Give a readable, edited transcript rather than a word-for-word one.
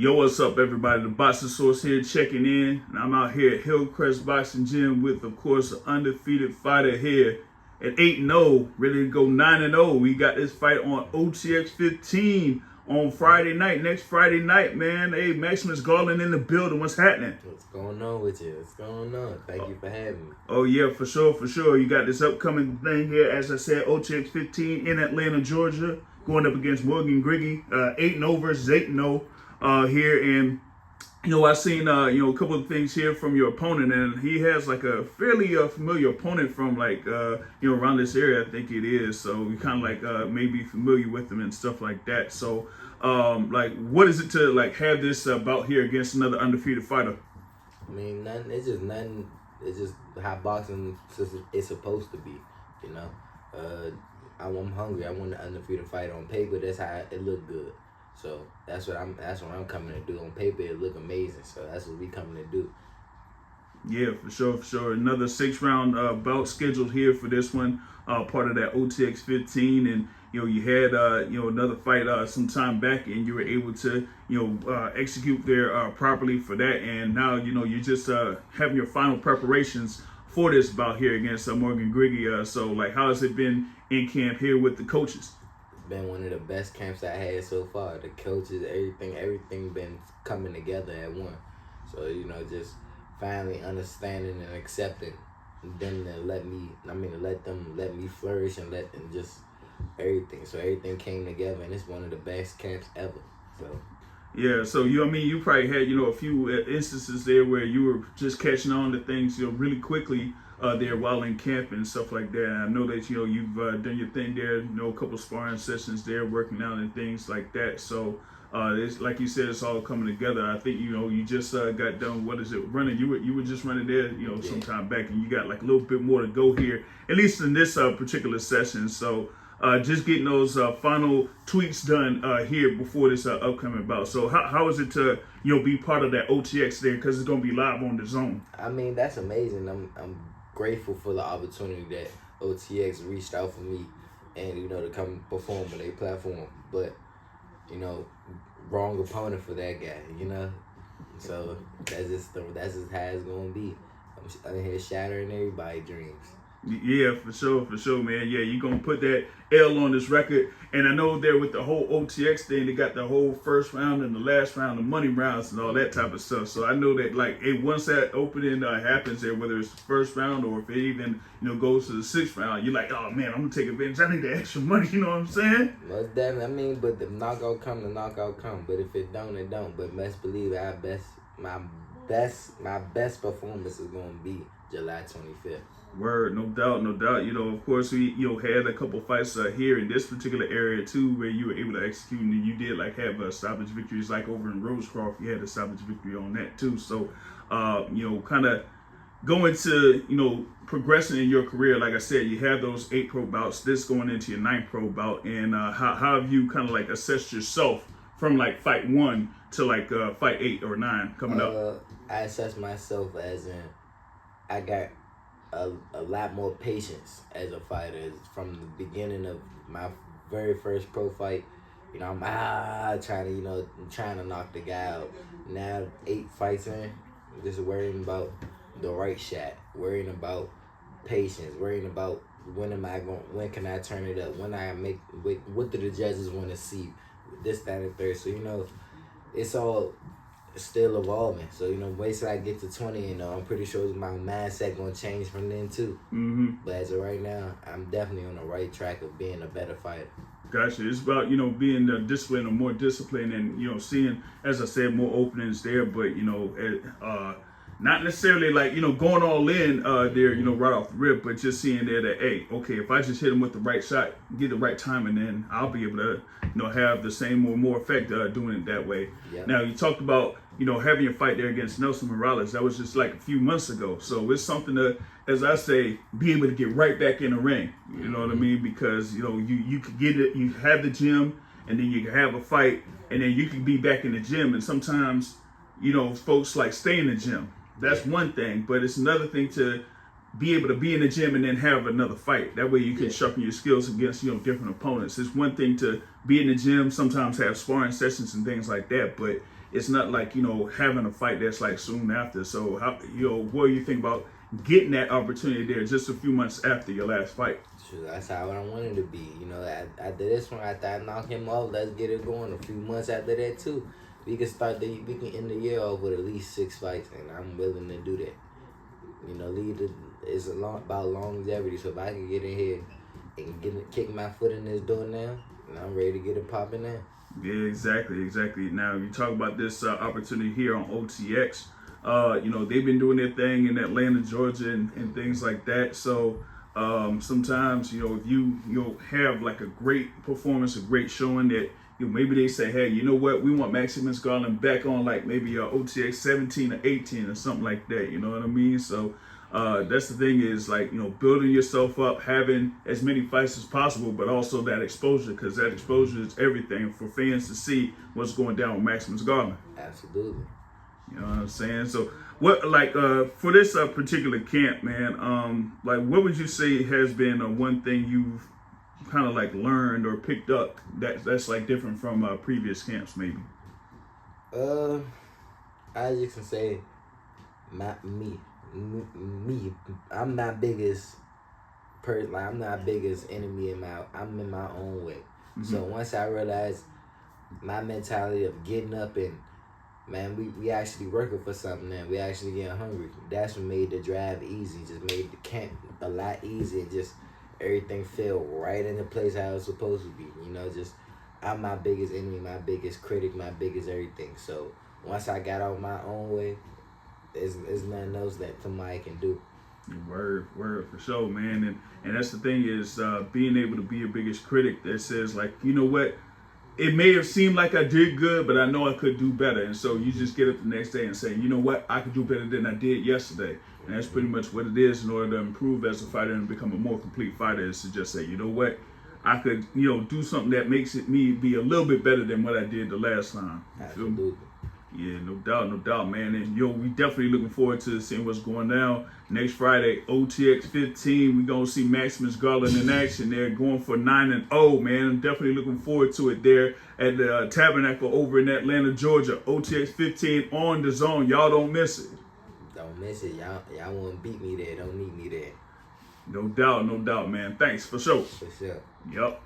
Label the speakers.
Speaker 1: Yo, what's up, everybody? The Boxing Source here checking in. And I'm out here at Hillcrest Boxing Gym with, of course, an undefeated fighter here at 8-0, ready to go 9-0. We got this fight on OTX 15 on Friday night, next Friday night, man. Hey, Maximus Garland in the building. What's happening?
Speaker 2: What's going on with you? What's going on? Thank you for having me.
Speaker 1: Oh, yeah, for sure, for sure. You got this upcoming thing here, as I said, OTX 15 in Atlanta, Georgia, going up against Morgan Griggie, 8-0 versus 8-0. Here, and I seen a couple of things here from your opponent, and he has like a fairly familiar opponent from like around this area, I think it is. So you kind of like maybe familiar with him and stuff like that. So like, what is it to like have this bout here against another undefeated fighter?
Speaker 2: I mean, nothing. It's just nothing. It's just how boxing is supposed to be. You know, I'm hungry. I want an undefeated fight on paper. That's how it look good. So that's what I'm coming to do. On paper, it look amazing. So that's what we coming to do.
Speaker 1: Yeah, for sure, for sure. Another 6-round bout scheduled here for this one, part of that OTX 15. And you had another fight some time back, and you were able to execute there properly for that. And now you're just having your final preparations for this bout here against Morgan Griggie. So like, how has it been in camp here with the coaches?
Speaker 2: Been one of the best camps I had so far. The coaches, everything been coming together at one. So just finally understanding and accepting them to let me flourish and just everything. So everything came together, and it's one of the best camps ever. So
Speaker 1: yeah, so you probably had a few instances there where you were just catching on to things really quickly there while in camp and stuff like that. And I know that you've done your thing there, a couple sparring sessions there, working out and things like that. So it's like you said, it's all coming together. I think you just got done. What is it, running? You were just running there some time back, and you got like a little bit more to go here, at least in this particular session. So just getting those final tweaks done here before this upcoming bout. So how is it to be part of that OTX there, because it's gonna be live on the DAZN?
Speaker 2: I mean, that's amazing. I'm grateful for the opportunity that OTX reached out for me, and to come perform on their platform. But wrong opponent for that guy. So that's just how it's gonna be. I'm here shattering everybody's dreams.
Speaker 1: Yeah, for sure, man. Yeah, you're going to put that L on this record. And I know there with the whole OTX thing, they got the whole first round and the last round, the money rounds and all that type of stuff. So I know that like once that opening happens there, whether it's the first round or if it even goes to the 6th round, you're like, oh man, I'm going to take advantage. I need the extra money, you know what I'm saying?
Speaker 2: Most definitely. I mean, but the knockout come, the knockout come. But if it don't, it don't. But best believe my best performance is going to be July 25th.
Speaker 1: Word, no doubt, no doubt. Of course, we had a couple fights here in this particular area too, where you were able to execute, and you did like have stoppage victories, like over in Rosecroft. You had a stoppage victory on that too. So, kind of going to progressing in your career. Like I said, you have those 8 pro bouts. This going into your 9th pro bout, and how have you kind of like assessed yourself from like fight 1 to like fight 8 or 9 coming up?
Speaker 2: I assess myself as in I got a lot more patience as a fighter. From the beginning of my very first pro fight, I'm trying to knock the guy out. Now 8 fights in, I'm just worrying about the right shot, worrying about patience, worrying about when can I turn it up, what do the judges want to see, this, that, and third. So it's all still evolving. So wait till I get to 20, I'm pretty sure my mindset gonna change from then too. But as of right now, I'm definitely on the right track of being a better fighter.
Speaker 1: Gotcha. It's about being disciplined or more disciplined, and seeing, as I said, more openings there. But not necessarily like going all in there right off the rip, but just seeing there that, hey, okay, if I just hit him with the right shot, get the right time, and then I'll be able to have the same or more effect doing it that way.
Speaker 2: Yep.
Speaker 1: Now you talked about having a fight there against Nelson Morales. That was just like a few months ago. So it's something to, as I say, be able to get right back in the ring. You know what I mean? Because you could get it, you have the gym, and then you can have a fight, and then you can be back in the gym. And sometimes folks like stay in the gym. That's one thing, but it's another thing to be able to be in the gym and then have another fight. That way you can sharpen your skills against different opponents. It's one thing to be in the gym, sometimes have sparring sessions and things like that, but it's not like, you know, having a fight that's like soon after. So how, you know, what do you think about getting that opportunity there just a few months after your last fight?
Speaker 2: Sure, that's how I wanted to be. You know, after this one, after I knock him off, let's get it going. A few months after that too, we can end the year off with at least 6 fights, and I'm willing to do that. You know, it's about longevity. So if I can get in here and kick my foot in this door now, and I'm ready to get it popping now.
Speaker 1: Yeah, exactly. Now, you talk about this opportunity here on OTX. You know, they've been doing their thing in Atlanta, Georgia, and things like that. So sometimes, you know, if you have like a great performance, a great showing that, you know, maybe they say, hey, you know what, we want Maximus Garland back on like maybe OTX 17 or 18 or something like that. You know what I mean? So that's the thing is like, you know, building yourself up, having as many fights as possible, but also that exposure, because that exposure is everything for fans to see what's going down with Maximus Garland.
Speaker 2: Absolutely.
Speaker 1: You know what I'm saying? So what, like, for this particular camp, man, like, what would you say has been one thing you've kind of like learned or picked up that's like different from previous camps, maybe?
Speaker 2: I just can say, me. I'm not biggest person. Like, I'm not biggest enemy I'm in my own way. Mm-hmm. So once I realized my mentality of getting up and, man, we actually working for something now. We actually getting hungry. That's what made the drive easy. Just made the camp a lot easier. Just everything fell right into place how it was supposed to be. You know, just I'm my biggest enemy, my biggest critic, my biggest everything. So once I got out my own way, there's nothing else that somebody can do.
Speaker 1: Word for sure, man. And that's the thing is being able to be your biggest critic that says like, you know what, it may have seemed like I did good, but I know I could do better. And so you just get up the next day and say, you know what, I could do better than I did yesterday. And that's pretty much what it is in order to improve as a fighter and become a more complete fighter, is to just say, you know what, I could, you know, do something that makes me be a little bit better than what I did the last time.
Speaker 2: Absolutely.
Speaker 1: Yeah, no doubt, man. And yo, we definitely looking forward to seeing what's going down next Friday. OTX 15, we gonna see Maximus Garland in action there, going for 9-0, man. I'm definitely looking forward to it there at the Tabernacle over in Atlanta, Georgia. OTX 15 on DAZN. Y'all don't miss it.
Speaker 2: Don't miss it. Y'all want to beat me there. Don't need me there.
Speaker 1: No doubt, man. Thanks for sure.
Speaker 2: For sure.
Speaker 1: Yep.